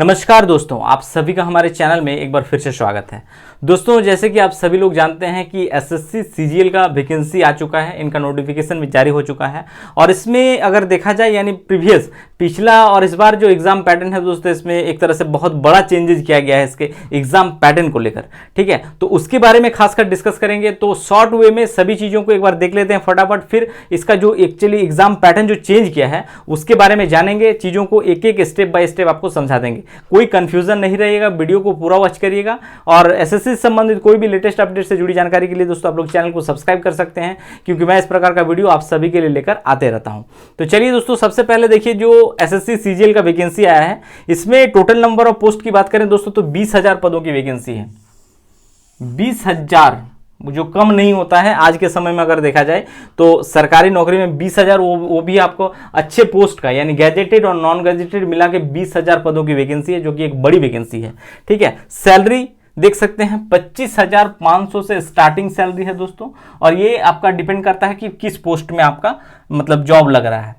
नमस्कार दोस्तों, आप सभी का हमारे चैनल में एक बार फिर से स्वागत है। दोस्तों, जैसे कि आप सभी लोग जानते हैं कि एसएससी सीजीएल का वैकेंसी आ चुका है, इनका नोटिफिकेशन भी जारी हो चुका है। और इसमें अगर देखा जाए यानी पिछला और इस बार जो एग्जाम पैटर्न है दोस्तों, इसमें एक तरह से बहुत बड़ा चेंजेस किया गया है इसके एग्जाम पैटर्न को लेकर। ठीक है, तो उसके बारे में खासकर डिस्कस करेंगे। तो शॉर्ट वे में सभी चीज़ों को एक बार देख लेते हैं फटाफट, फिर इसका जो एक्चुअली एग्जाम पैटर्न जो चेंज किया है उसके बारे में जानेंगे, चीज़ों को एक एक स्टेप बाय स्टेप आपको समझा देंगे। कोई कंफ्यूजन नहीं रहेगा, वीडियो को पूरा वॉच करिएगा। और एसएससी से संबंधित कोई भी लेटेस्ट अपडेट से जुड़ी जानकारी के लिए दोस्तों आप लोग चैनल को सब्सक्राइब कर सकते हैं, क्योंकि मैं इस प्रकार का वीडियो आप सभी के लिए लेकर आते रहता हूं। तो चलिए दोस्तों, सबसे पहले देखिए जो एसएससी सीजीएल का वैकेंसी आया है, इसमें टोटल नंबर ऑफ पोस्ट की बात करें दोस्तों तो 20,000 पदों की वैकेंसी है। 20,000 जो कम नहीं होता है आज के समय में। अगर देखा जाए तो सरकारी नौकरी में 20,000, वो भी आपको अच्छे पोस्ट का, यानी गैजेटेड और नॉन गैजेटेड मिला के 20,000 पदों की वैकेंसी है, जो कि एक बड़ी वैकेंसी है। ठीक है, सैलरी देख सकते हैं 25,500 से स्टार्टिंग सैलरी है दोस्तों। और ये आपका डिपेंड करता है कि किस पोस्ट में आपका मतलब जॉब लग रहा है।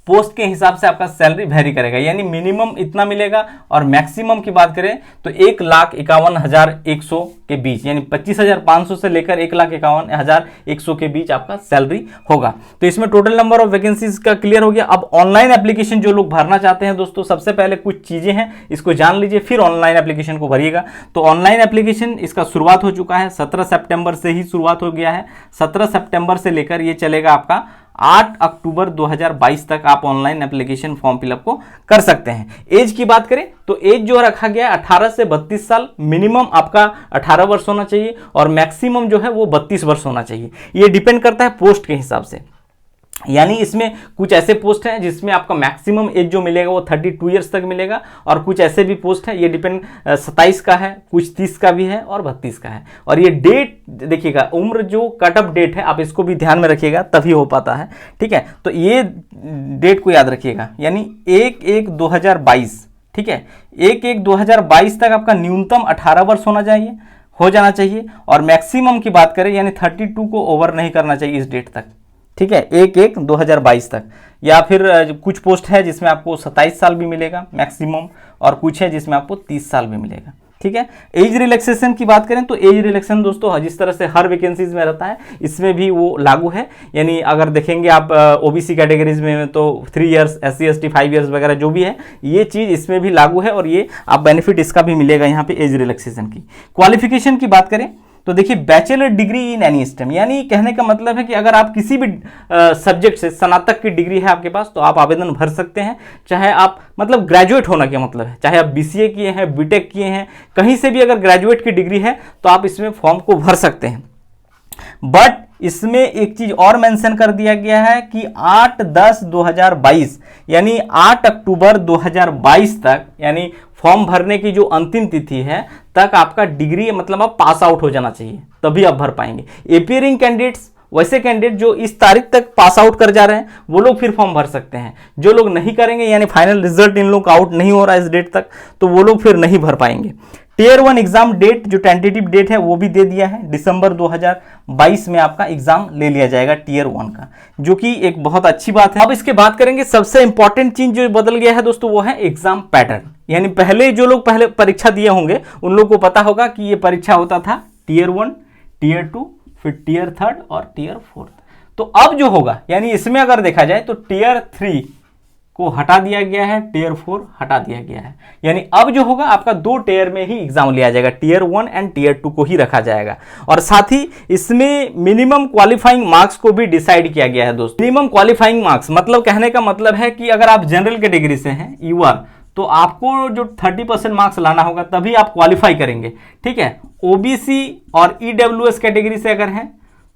पोस्ट के हिसाब से आपका सैलरी वेरी करेगा, यानी मिनिमम इतना मिलेगा और मैक्सिमम की बात करें तो 1,51,100 के बीच, यानी 25,500 से लेकर 1,51,100 के बीच आपका सैलरी होगा। तो इसमें टोटल नंबर ऑफ वैकेंसीज का क्लियर हो गया। अब ऑनलाइन एप्लीकेशन जो लोग भरना चाहते हैं दोस्तों, सबसे पहले कुछ चीजें हैं, इसको जान लीजिए, फिर ऑनलाइन एप्लीकेशन को भरिएगा। तो ऑनलाइन एप्लीकेशन इसका शुरुआत हो चुका है, 17 सितंबर से ही शुरुआत हो गया है। 17 सितंबर से लेकर ये चलेगा आपका 8 अक्टूबर 2022 तक आप ऑनलाइन एप्लीकेशन फॉर्म फिलअप को कर सकते हैं। एज की बात करें तो एज जो रखा गया है 18 से 32 साल, मिनिमम आपका 18 वर्ष होना चाहिए और मैक्सिमम जो है वो 32 वर्ष होना चाहिए। ये डिपेंड करता है पोस्ट के हिसाब से, यानी इसमें कुछ ऐसे पोस्ट हैं जिसमें आपका मैक्सिमम एज जो मिलेगा वो 32 ईयर्स तक मिलेगा, और कुछ ऐसे भी पोस्ट हैं, ये डिपेंड 27 का है, कुछ 30 का भी है और 32 का है। और ये डेट देखिएगा, उम्र जो कट ऑफ डेट है आप इसको भी ध्यान में रखिएगा, तभी हो पाता है। ठीक है, तो ये डेट को याद रखिएगा, यानी 1/1/2022। ठीक है, 1/1/2022 तक आपका न्यूनतम 18 वर्ष हो जाना चाहिए और मैक्सिमम की बात करें यानी 32 को ओवर नहीं करना चाहिए इस डेट तक। ठीक है, 1/1/2022 तक। या फिर कुछ पोस्ट है जिसमें आपको 27 साल भी मिलेगा मैक्सिमम, और कुछ है जिसमें आपको 30 साल भी मिलेगा। ठीक है, एज रिलैक्सेशन की बात करें तो एज रिलैक्सेशन दोस्तों जिस तरह से हर वैकेंसीज में रहता है, इसमें भी वो लागू है। यानी अगर देखेंगे आप ओबीसी कैटेगरीज में तो 3 इयर्स, SC ST 5 इयर्स वगैरह जो भी है, ये चीज़ इसमें भी लागू है और ये आप बेनिफिट इसका भी मिलेगा यहाँ पे एज रिलैक्सेशन की। क्वालिफिकेशन की बात करें तो देखिए bachelor degree in any stream, यानी कहने का मतलब है कि अगर आप किसी भी सब्जेक्ट से स्नातक की डिग्री है आपके पास तो आप आवेदन भर सकते हैं। चाहे आप मतलब ग्रेजुएट होना क्या मतलब है, चाहे आप BCA किए हैं, बीटेक किए हैं, कहीं से भी अगर ग्रेजुएट की डिग्री है तो आप इसमें फॉर्म को भर सकते हैं। बट इसमें एक चीज और मेंशन कर दिया गया है कि 8/10/2022 यानी 8 अक्टूबर 2022 तक, यानी फॉर्म भरने की जो अंतिम तिथि है तक आपका डिग्री मतलब आप पास आउट हो जाना चाहिए, तभी आप भर पाएंगे। एपियरिंग कैंडिडेट्स, वैसे कैंडिडेट जो इस तारीख तक पास आउट कर जा रहे हैं वो लोग फिर फॉर्म भर सकते हैं। जो लोग नहीं करेंगे यानी फाइनल रिजल्ट इन लोग का आउट नहीं हो रहा है इस डेट तक, तो वो लोग फिर नहीं भर पाएंगे। Tier 1 एग्जाम डेट जो टेंटेटिव डेट है वो भी दे दिया है, दिसंबर 2022 में आपका एग्जाम ले लिया जाएगा Tier 1 का, जो कि एक बहुत अच्छी बात है। अब इसके बात करेंगे, सबसे इंपॉर्टेंट चीज जो बदल गया है दोस्तों वो है एग्जाम पैटर्न। यानी पहले जो लोग पहले परीक्षा दिए होंगे उन लोग को पता होगा कि ये परीक्षा होता था Tier 1, Tier 2, फिर Tier 3 और Tier 4। तो अब जो होगा, यानी इसमें अगर देखा जाए तो Tier 3 को हटा दिया गया है, Tier 4 हटा दिया गया है। यानी अब जो होगा आपका 2 टियर में ही एग्जाम लिया जाएगा, Tier 1 एंड Tier 2 को ही रखा जाएगा। और साथ ही इसमें मिनिमम क्वालिफाइंग मार्क्स को भी डिसाइड किया गया है दोस्तों। मिनिमम क्वालिफाइंग मार्क्स मतलब कहने का मतलब है कि अगर आप जनरल कैटेगरी से हैं यूआर, तो आपको जो 30% मार्क्स लाना होगा तभी आप क्वालिफाई करेंगे। ठीक है, ओबीसी और ईडब्ल्यूएस कैटेगरी से अगर हैं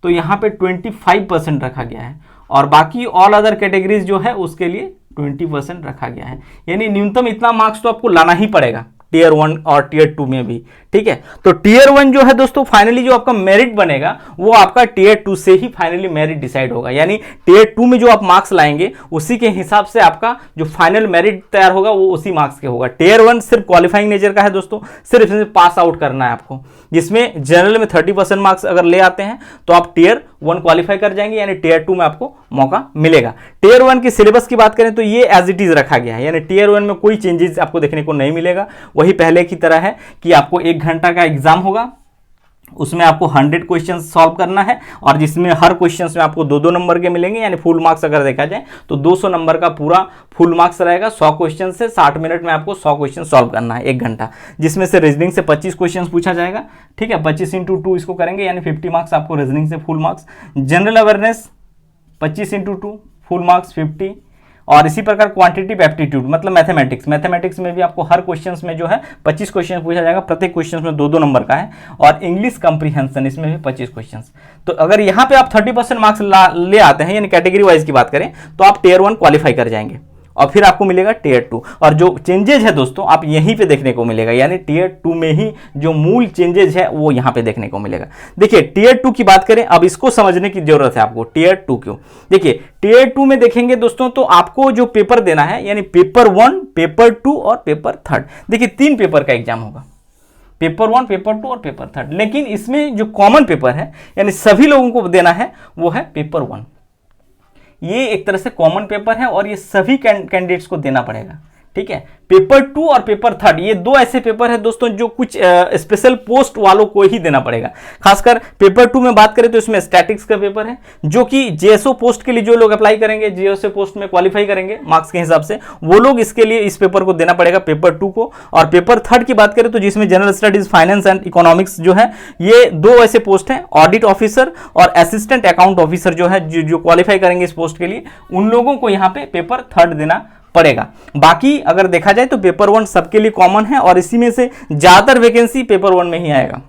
तो यहाँ पे 25% रखा गया है, और बाकी ऑल अदर कैटेगरीज जो है उसके लिए 20% रखा गया है। यानी न्यूनतम इतना मार्क्स तो आपको लाना ही पड़ेगा। टीयर 1 और टीयर 2 में भी, ठीक है। तो टीयर 1 जो है दोस्तों फाइनली जो आपका मेरिट बनेगा वो आपका टीयर 2 से ही फाइनली मेरिट डिसाइड होगा, यानी टीयर 2 में जो आप मार्क्स लाएंगे उसी के हिसाब से आपका जो फाइनल मेरिट तैयार होगा वो उसी मार्क्स के होगा। टीयर 1 सिर्फ क्वालिफाइंग नेचर का है दोस्तों, सिर्फ इसमें पास आउट करना है आपको, जिसमें जनरल में 30% मार्क्स अगर ले आते हैं तो आप टीयर 1 क्वालिफाई कर जाएंगे, यानी टीयर 2 में आपको मौका मिलेगा। टीयर 1 की सिलेबस की बात करें तो ये एज इट इज रखा गया है, यानी टीयर 1 में कोई चेंजेस आपको देखने को नहीं मिलेगा, वही पहले की तरह है कि आपको 1 घंटा का एग्जाम होगा, उसमें आपको 100 क्वेश्चन सॉल्व करना है और जिसमें हर क्वेश्चन में आपको 2-2 नंबर के मिलेंगे, यानी फुल मार्क्स अगर देखा जाए तो 200 नंबर का पूरा फुल मार्क्स रहेगा। 100 क्वेश्चन से 60 मिनट में आपको 100 क्वेश्चन सॉल्व करना है 1 घंटा, जिसमें से रीजनिंग से 25 क्वेश्चन पूछा जाएगा, ठीक है। 25 × 2 इसको करेंगे, यानी 50 मार्क्स आपको रीजनिंग से full marks. General awareness 25 × 2 full marks 50, और इसी प्रकार क्वांटिटेटिव एप्टीट्यूड मतलब मैथमेटिक्स में भी आपको हर क्वेश्चंस में जो है 25 क्वेश्चन पूछा जाएगा, प्रत्येक क्वेश्चन में 2-2 नंबर का है। और इंग्लिश कंप्रीहेंशन इसमें भी 25 क्वेश्चंस। तो अगर यहाँ पे आप 30% मार्क्स ले आते हैं, यानी कैटेगरी वाइज की बात करें तो आप टीयर 1 क्वालिफाई कर जाएंगे और फिर आपको मिलेगा टीयर 2। और जो चेंजेज है दोस्तों आप यहीं पे देखने को मिलेगा, यानी टीयर 2 में ही जो मूल चेंजेज है वो यहाँ पे देखने को मिलेगा। देखिए टीयर 2 की बात करें, अब इसको समझने की जरूरत है आपको। टीयर 2 क्यों? देखिए टीयर 2 में देखेंगे दोस्तों तो आपको जो पेपर देना है, यानी पेपर 1, पेपर 2 और पेपर 3, देखिए 3 पेपर का एग्जाम होगा, पेपर 1, पेपर 2 और पेपर 3। लेकिन इसमें जो कॉमन पेपर है यानी सभी लोगों को देना है वो है पेपर 1। ये एक तरह से कॉमन पेपर है और ये सभी कैंडिडेट्स को देना पड़ेगा, ठीक है। पेपर 2 और पेपर 3 ये 2 ऐसे पेपर है दोस्तों जो कुछ स्पेशल पोस्ट वालों को ही देना पड़ेगा। खासकर पेपर 2 में बात करें तो इसमें स्टैटिक्स का पेपर है, जो कि जेएसओ पोस्ट के लिए जो लोग अप्लाई करेंगे, जेएसओ पोस्ट में क्वालिफाई करेंगे मार्क्स के हिसाब से, वो लोग इसके लिए इस पेपर को देना पड़ेगा पेपर 2 को। और पेपर 3 की बात करें तो जिसमें general studies, finance and economics जो है, ये 2 ऐसे पोस्ट हैं, ऑडिट ऑफिसर और असिस्टेंट अकाउंट ऑफिसर जो है, जो क्वालिफाई करेंगे इस पोस्ट के लिए, उन लोगों को यहाँ पे पेपर 3 देना पड़ेगा। बाकी अगर देखा जाए तो पेपर 1 सबके लिए कॉमन है और इसी में से ज्यादातर वैकेंसी पेपर 1 में ही आएगा।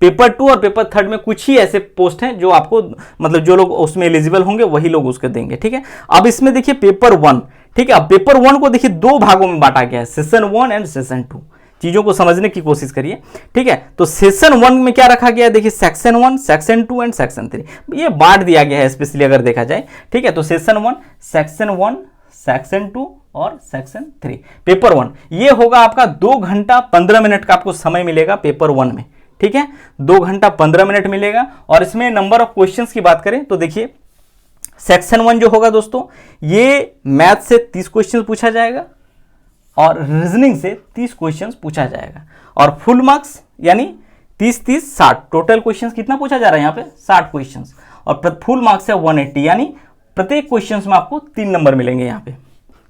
पेपर 2 और पेपर 3 में कुछ ही ऐसे पोस्ट हैं जो आपको मतलब जो लोग उसमें एलिजिबल होंगे वही लोग उसके देंगे, ठीक है। अब इसमें देखिए पेपर 1, ठीक है। अब पेपर 1 को देखिए 2 भागों में बांटा गया है, सेशन 1 एंड सेशन 2। चीजों को समझने की कोशिश करिए, ठीक है। तो सेशन 1 में क्या रखा गया है, देखिए सेक्शन 1, सेक्शन 2 एंड सेक्शन 3 ये बांट दिया गया है स्पेशली अगर देखा जाए, ठीक है। तो सेशन 1, सेक्शन 2 और सेक्शन 3। पेपर 1 ये होगा आपका 2 घंटा 15 मिनट का आपको समय मिलेगा पेपर 1 में, ठीक है। 2 घंटा 15 मिनट मिलेगा। और इसमें नंबर ऑफ क्वेश्चंस की बात करें तो देखिए सेक्शन 1 जो होगा दोस्तों, ये मैथ से 30 क्वेश्चन पूछा जाएगा और रीजनिंग से 30 क्वेश्चंस पूछा जाएगा। और फुल मार्क्स यानी 30-30 60, टोटल क्वेश्चंस कितना पूछा जा रहा है यहाँ पे 60 क्वेश्चंस। और फुल मार्क्स है 180, यानी प्रत्येक क्वेश्चंस में आपको 3 नंबर मिलेंगे यहाँ पे,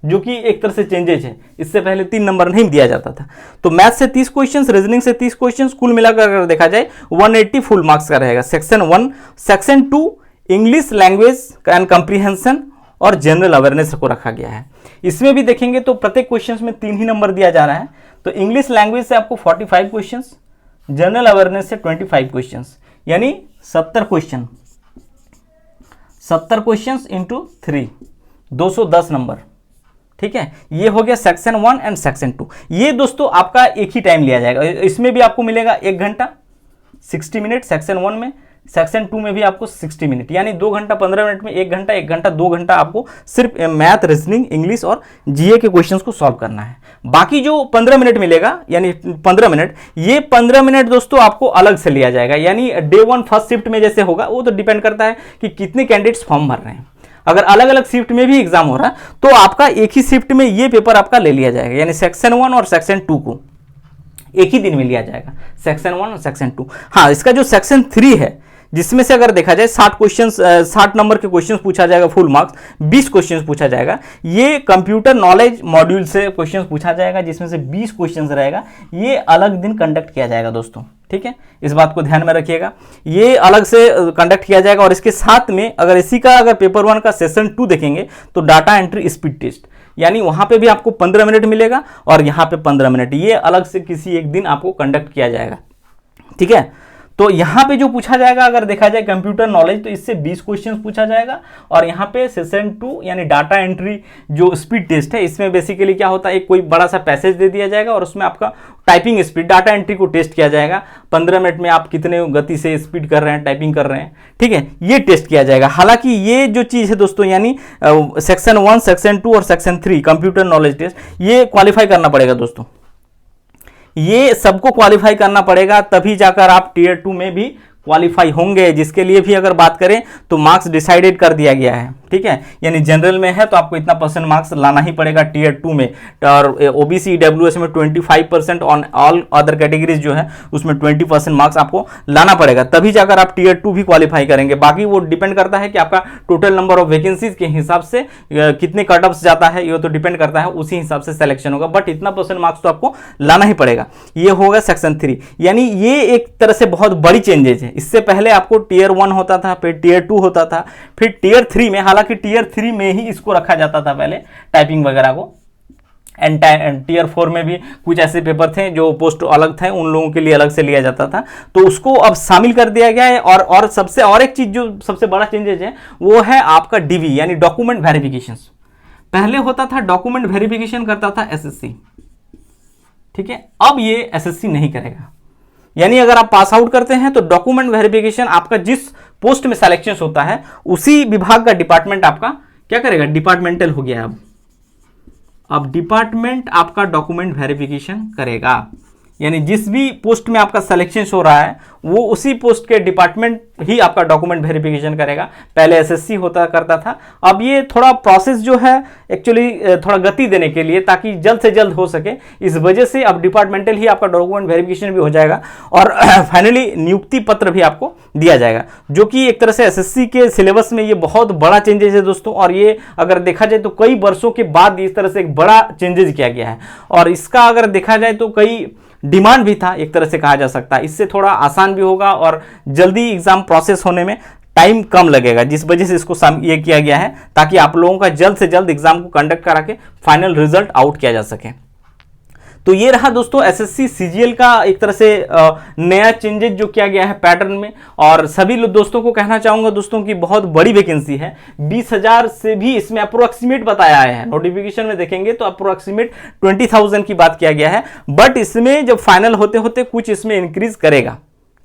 जो कि एक तरह से चेंजेज है, इससे पहले 3 नंबर नहीं दिया जाता था। तो मैथ से 30 क्वेश्चंस, रीजनिंग से 30 क्वेश्चंस, कुल मिलाकर अगर देखा जाए 180 फुल मार्क्स का रहेगा। Section 1, section 2 English language and comprehension और जनरल अवेयरनेस को रखा गया है। इसमें भी देखेंगे तो प्रत्येक क्वेश्चंस में 3 ही नंबर दिया जा रहा है। तो इंग्लिश लैंग्वेज से आपको 45 क्वेश्चंस, जनरल अवेयरनेस से 25 क्वेश्चंस, यानी 70 क्वेश्चन, 70 क्वेश्चंस इंटू 3, 210 नंबर, ठीक है। ये हो गया सेक्शन 1 एंड सेक्शन 2। ये दोस्तों आपका एक ही टाइम लिया जाएगा, इसमें भी आपको मिलेगा 1 घंटा 60 मिनट सेक्शन 1 में, सेक्शन 2 में भी आपको 60 मिनट, यानी 2 घंटा 15 मिनट में 1 घंटा, 1 घंटा 2 घंटा आपको सिर्फ मैथ, रीजनिंग, इंग्लिश और जीए के क्वेश्चंस को सॉल्व करना है। बाकी जो 15 मिनट मिलेगा, यानी 15 मिनट, ये 15 मिनट दोस्तों आपको अलग से लिया जाएगा, यानी डे 1 फर्स्ट शिफ्ट में जैसे होगा, वो तो डिपेंड करता है कि कितने कैंडिडेट्स फॉर्म भर रहे हैं। अगर अलग अलग शिफ्ट में भी एग्जाम हो रहा है तो आपका एक ही शिफ्ट में ये पेपर आपका ले लिया जाएगा, यानी सेक्शन 1 और सेक्शन 2 को एक ही दिन में लिया जाएगा, सेक्शन 1 और सेक्शन 2। हाँ, इसका जो सेक्शन 3 है, जिसमें से अगर देखा जाए 60 क्वेश्चन, 60 नंबर के क्वेश्चंस पूछा जाएगा, फुल मार्क्स 20 क्वेश्चंस पूछा जाएगा। ये कंप्यूटर नॉलेज मॉड्यूल से क्वेश्चंस पूछा जाएगा, जिसमें से 20 क्वेश्चंस रहेगा। ये अलग दिन कंडक्ट किया जाएगा दोस्तों, ठीक है। इस बात को ध्यान में रखिएगा, ये अलग से कंडक्ट किया जाएगा। और इसके साथ में अगर इसी का अगर पेपर 1 का सेशन 2 देखेंगे तो डाटा एंट्री स्पीड टेस्ट, यानी वहां पे भी आपको 15 मिनट मिलेगा और यहाँ पे 15 मिनट, ये अलग से किसी एक दिन आपको कंडक्ट किया जाएगा, ठीक है। तो यहाँ पे जो पूछा जाएगा अगर देखा जाए कंप्यूटर नॉलेज, तो इससे 20 क्वेश्चंस पूछा जाएगा। और यहाँ पे सेशन 2 यानी डाटा एंट्री जो स्पीड टेस्ट है, इसमें बेसिकली क्या होता है, एक कोई बड़ा सा पैसेज दे दिया जाएगा और उसमें आपका टाइपिंग स्पीड, डाटा एंट्री को टेस्ट किया जाएगा। 15 मिनट में आप कितने गति से स्पीड कर रहे हैं, टाइपिंग कर रहे हैं, ठीक है, ये टेस्ट किया जाएगा। हालांकि ये जो चीज़ है दोस्तों, यानी सेक्शन 1, सेक्शन 2 और सेक्शन 3 कंप्यूटर नॉलेज टेस्ट, ये क्वालिफाई करना पड़ेगा दोस्तों। ये सबको क्वालिफाई करना पड़ेगा, तभी जाकर आप टीयर 2 में भी क्वालिफाई होंगे, जिसके लिए भी अगर बात करें तो मार्क्स डिसाइडेड कर दिया गया है, ठीक है। यानी जनरल में है तो आपको इतना % मार्क्स लाना ही पड़ेगा टीयर 2 में, और ओबीसी ईडब्ल्यूएस में 25% ऑन ऑल अदर कैटेगरीज जो है उसमें 20% मार्क्स आपको लाना पड़ेगा, तभी जाकर आप टीयर 2 भी क्वालिफाई करेंगे। बाकी वो डिपेंड करता है कि आपका टोटल नंबर ऑफ वैकेंसीज के हिसाब से कितने कट ऑफ्स जाता है, ये तो डिपेंड करता है, उसी हिसाब से सिलेक्शन होगा, बट इतना % मार्क्स तो आपको लाना ही पड़ेगा। ये होगा सेक्शन 3, यानी ये एक तरह से बहुत बड़ी चेंजेज है। इससे पहले आपको टीयर 1 होता था, फिर टीयर 2 होता था, फिर टीयर 3 में, हालांकि टीयर 3 में ही इसको रखा जाता था पहले टाइपिंग वगैरह को, एंड टीयर 4 में भी कुछ ऐसे पेपर थे जो पोस्ट अलग थे, उन लोगों के लिए अलग से लिया जाता था, तो उसको अब शामिल कर दिया गया है। और सबसे और एक चीज जो सबसे बड़ा चेंजेज है वो है आपका डीवी यानी डॉक्यूमेंट वेरिफिकेशन। पहले होता था डॉक्यूमेंट वेरिफिकेशन करता था एसएससी, ठीक है, अब ये एसएससी नहीं करेगा। यानी अगर आप पास आउट करते हैं तो डॉक्यूमेंट वेरिफिकेशन आपका जिस पोस्ट में सिलेक्शन होता है उसी विभाग का डिपार्टमेंट आपका क्या करेगा, डिपार्टमेंटल हो गया है अब डिपार्टमेंट आपका डॉक्यूमेंट वेरिफिकेशन करेगा। यानी जिस भी पोस्ट में आपका सिलेक्शन हो रहा है वो उसी पोस्ट के डिपार्टमेंट ही आपका डॉक्यूमेंट वेरिफिकेशन करेगा। पहले एसएससी होता करता था, अब ये थोड़ा प्रोसेस जो है एक्चुअली थोड़ा गति देने के लिए, ताकि जल्द से जल्द हो सके, इस वजह से अब डिपार्टमेंटल ही आपका डॉक्यूमेंट वेरिफिकेशन भी हो जाएगा और फाइनली नियुक्ति पत्र भी आपको दिया जाएगा, जो कि एक तरह से एसएससी के सिलेबस में ये बहुत बड़ा चेंजेस है दोस्तों। और ये अगर देखा जाए तो कई वर्षों के बाद इस तरह से एक बड़ा चेंजेस किया गया है, और इसका अगर देखा जाए तो कई डिमांड भी था, एक तरह से कहा जा सकता है। इससे थोड़ा आसान भी होगा और जल्दी एग्जाम प्रोसेस होने में टाइम कम लगेगा, जिस वजह से इसको ये किया गया है ताकि आप लोगों का जल्द से जल्द एग्जाम को कंडक्ट करा के फाइनल रिजल्ट आउट किया जा सके। तो ये रहा दोस्तों एसएससी सीजीएल का एक तरह से नया चेंजेस जो किया गया है पैटर्न में। और सभी दोस्तों को कहना चाहूंगा दोस्तों की बहुत बड़ी वैकेंसी है, 20,000 से भी इसमें अप्रोक्सीमेट बताया है, नोटिफिकेशन में देखेंगे तो अप्रोक्सीमेट 20,000 की बात किया गया है, बट इसमें जब फाइनल होते होते कुछ इसमें इंक्रीज करेगा,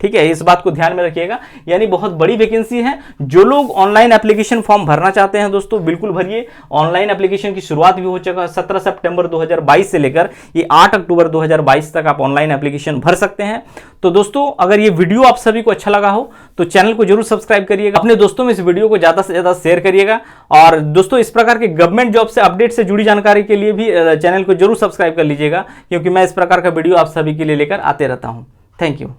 ठीक है, इस बात को ध्यान में रखिएगा। यानी बहुत बड़ी वैकेंसी है। जो लोग ऑनलाइन एप्लीकेशन फॉर्म भरना चाहते हैं दोस्तों बिल्कुल भरिए, ऑनलाइन एप्लीकेशन की शुरुआत भी हो चुका है 17 सितंबर 2022 से लेकर ये 8 अक्टूबर 2022 तक आप ऑनलाइन एप्लीकेशन भर सकते हैं। तो दोस्तों अगर ये वीडियो आप सभी को अच्छा लगा हो तो चैनल को जरूर सब्सक्राइब करिएगा, अपने दोस्तों में इस वीडियो को ज्यादा से ज्यादा शेयर करिएगा, और दोस्तों इस प्रकार के गवर्नमेंट जॉब से अपडेट से जुड़ी जानकारी के लिए भी चैनल को जरूर सब्सक्राइब कर लीजिएगा, क्योंकि मैं इस प्रकार का वीडियो आप सभी के लिए लेकर आते रहता हूं। Thank you.